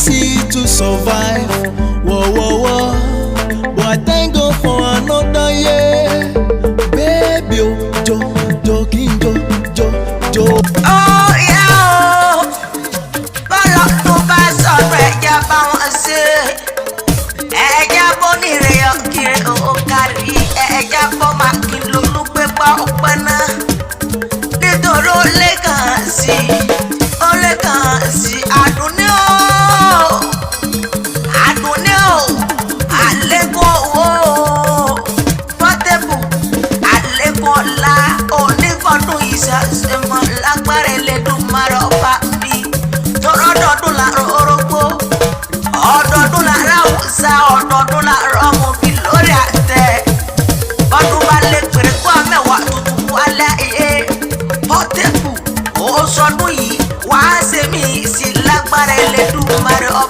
easy to survive. Whoa, whoa, whoa. But I thank God for another year. Baby, oh, Jo, King Jo. Oh yeah, bọ́lá tó bá sọ̀rọ̀ ẹja bá wọn ṣe. Ẹja bọ́ nírè ọ̀kìrì òkàrí. Ẹja bọ́ máa kí lólúgbé pa ọpẹ́ náà. Nítorí ó lè kàn sí Àdùnní o. Àdùnní o, àlékún owó. Portable, àlékún ọlá. Onífọ̀dún ìṣàṣemọ̀ lágbára Elédùmarè ọba mi. Tọ́rọ ọdọọdún làárọ̀ orógbó. Ọdọọdún làárọ̀ Haúsá. Ọdọọdún làárọ̀ ọmọbí lórí àtẹ. Ọdún bá lè pèrè kó àmẹ́wàá tuntun wálé ayé. Portable, ó sọdún yìí wàá ṣe mí sí lágbára Elédùmarè ọba.